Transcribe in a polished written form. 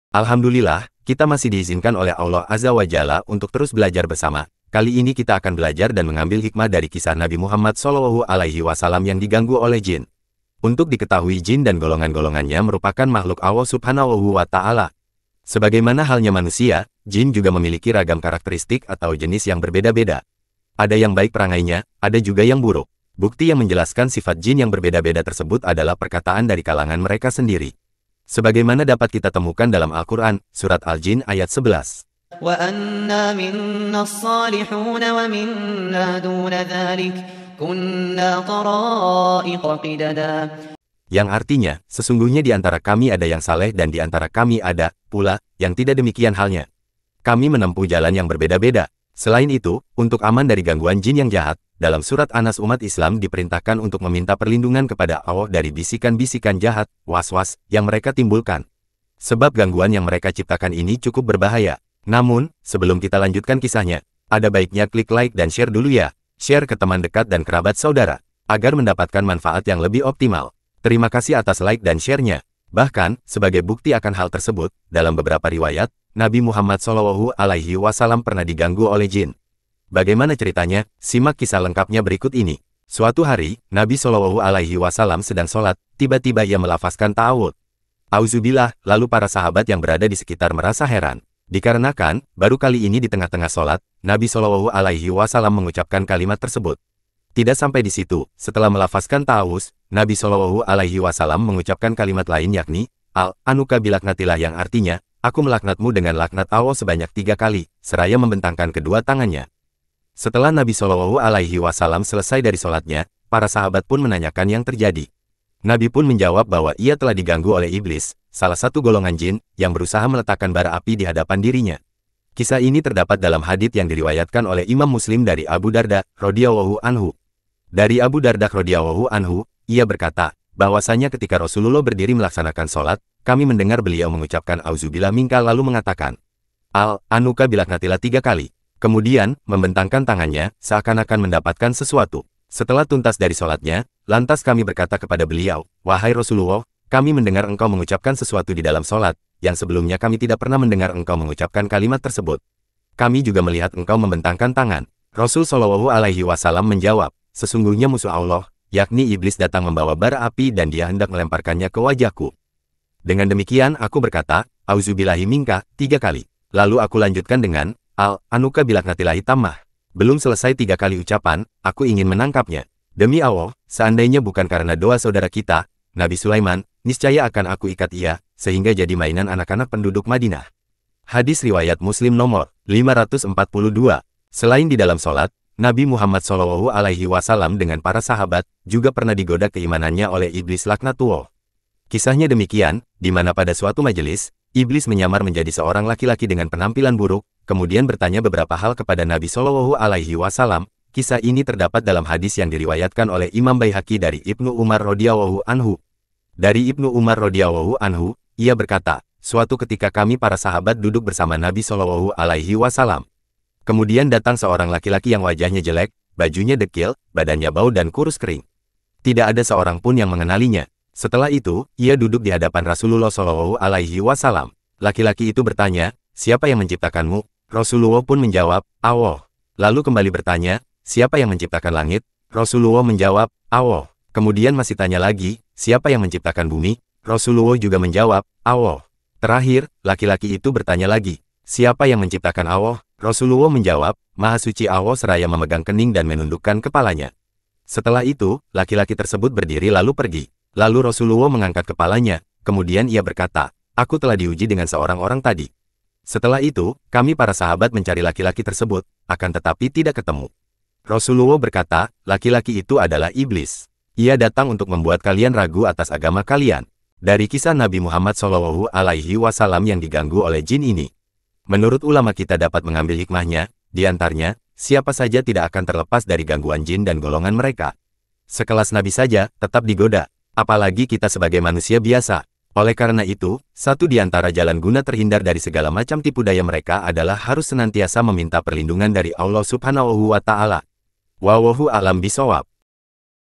Alhamdulillah, kita masih diizinkan oleh Allah Azza wa Jalla untuk terus belajar bersama. Kali ini kita akan belajar dan mengambil hikmah dari kisah Nabi Muhammad SAW yang diganggu oleh jin. Untuk diketahui, jin dan golongan-golongannya merupakan makhluk Allah Subhanahu wa Ta'ala. Sebagaimana halnya manusia, jin juga memiliki ragam karakteristik atau jenis yang berbeda-beda. Ada yang baik perangainya, ada juga yang buruk. Bukti yang menjelaskan sifat jin yang berbeda-beda tersebut adalah perkataan dari kalangan mereka sendiri. Sebagaimana dapat kita temukan dalam Al-Quran, Surat Al-Jin ayat 11. وَأَنَّا مِنَّا الصَّالِحُونَ وَمِنَّا دُونَ ذَلِكَ كُنَّا طَرَائِقَ قِدَدًا. Yang artinya, sesungguhnya di antara kami ada yang saleh dan di antara kami ada pula yang tidak demikian halnya. Kami menempuh jalan yang berbeda-beda. Selain itu, untuk aman dari gangguan jin yang jahat, dalam surat An-Nas umat Islam diperintahkan untuk meminta perlindungan kepada Allah dari bisikan-bisikan jahat, was-was, yang mereka timbulkan. Sebab gangguan yang mereka ciptakan ini cukup berbahaya. Namun, sebelum kita lanjutkan kisahnya, ada baiknya klik like dan share dulu ya. Share ke teman dekat dan kerabat saudara, agar mendapatkan manfaat yang lebih optimal. Terima kasih atas like dan share-nya. Bahkan, sebagai bukti akan hal tersebut, dalam beberapa riwayat, Nabi Muhammad SAW pernah diganggu oleh jin. Bagaimana ceritanya? Simak kisah lengkapnya berikut ini. Suatu hari, Nabi SAW sedang sholat, tiba-tiba ia melafazkan ta'awud. Auzubillah, lalu para sahabat yang berada di sekitar merasa heran. Dikarenakan, baru kali ini di tengah-tengah sholat, Nabi SAW mengucapkan kalimat tersebut. Tidak sampai di situ, setelah melafazkan ta'awuz, Nabi SAW mengucapkan kalimat lain yakni, Al-Anuka bilaknatillah yang artinya, aku melaknatmu dengan laknat Allah sebanyak 3 kali, seraya membentangkan kedua tangannya. Setelah Nabi SAW selesai dari sholatnya, para sahabat pun menanyakan yang terjadi. Nabi pun menjawab bahwa ia telah diganggu oleh iblis, salah satu golongan jin, yang berusaha meletakkan bara api di hadapan dirinya. Kisah ini terdapat dalam hadits yang diriwayatkan oleh Imam Muslim dari Abu Darda, radhiyallahu anhu. Dari Abu Darda radhiyallahu anhu, ia berkata, bahwasanya ketika Rasulullah berdiri melaksanakan sholat, kami mendengar beliau mengucapkan auzubillah minka lalu mengatakan, Al-Anuka bilaknatillah 3 kali. Kemudian, membentangkan tangannya, seakan-akan mendapatkan sesuatu. Setelah tuntas dari sholatnya, lantas kami berkata kepada beliau, wahai Rasulullah, kami mendengar engkau mengucapkan sesuatu di dalam sholat, yang sebelumnya kami tidak pernah mendengar engkau mengucapkan kalimat tersebut. Kami juga melihat engkau membentangkan tangan. Rasul SAW menjawab, sesungguhnya musuh Allah, yakni iblis datang membawa bara api dan dia hendak melemparkannya ke wajahku. Dengan demikian aku berkata, auzubillahi minka, 3 kali. Lalu aku lanjutkan dengan, Al-Anuka bilaknatillahi tammah. Belum selesai 3 kali ucapan, aku ingin menangkapnya. Demi Allah, seandainya bukan karena doa saudara kita, Nabi Sulaiman, niscaya akan aku ikat ia, sehingga jadi mainan anak-anak penduduk Madinah. Hadis riwayat Muslim nomor 542. Selain di dalam sholat, Nabi Muhammad SAW dengan para sahabat juga pernah digoda keimanannya oleh iblis laknatullah. Kisahnya demikian, di mana pada suatu majelis, iblis menyamar menjadi seorang laki-laki dengan penampilan buruk, kemudian bertanya beberapa hal kepada Nabi SAW. Kisah ini terdapat dalam hadis yang diriwayatkan oleh Imam Baihaqi dari Ibnu Umar radhiyallahu anhu. Dari Ibnu Umar radhiyallahu anhu, ia berkata, suatu ketika kami para sahabat duduk bersama Nabi SAW. Kemudian datang seorang laki-laki yang wajahnya jelek, bajunya dekil, badannya bau dan kurus kering. Tidak ada seorang pun yang mengenalinya. Setelah itu, ia duduk di hadapan Rasulullah SAW. Laki-laki itu bertanya, siapa yang menciptakanmu? Rasulullah pun menjawab, Allah. Lalu kembali bertanya, siapa yang menciptakan langit? Rasulullah menjawab, Allah. Kemudian masih tanya lagi, siapa yang menciptakan bumi? Rasulullah juga menjawab, Allah. Terakhir, laki-laki itu bertanya lagi, siapa yang menciptakan Allah? Rasulullah menjawab, Maha Suci Allah seraya memegang kening dan menundukkan kepalanya. Setelah itu, laki-laki tersebut berdiri lalu pergi. Lalu Rasulullah mengangkat kepalanya, kemudian ia berkata, aku telah diuji dengan seorang orang tadi. Setelah itu, kami para sahabat mencari laki-laki tersebut, akan tetapi tidak ketemu. Rasulullah berkata, laki-laki itu adalah iblis. Ia datang untuk membuat kalian ragu atas agama kalian. Dari kisah Nabi Muhammad SAW yang diganggu oleh jin ini, menurut ulama kita dapat mengambil hikmahnya, di antaranya, siapa saja tidak akan terlepas dari gangguan jin dan golongan mereka. Sekelas Nabi saja, tetap digoda, apalagi kita sebagai manusia biasa. Oleh karena itu, satu di antara jalan guna terhindar dari segala macam tipu daya mereka adalah harus senantiasa meminta perlindungan dari Allah Subhanahu wa Ta'ala. Wallahu a'lam bishawab.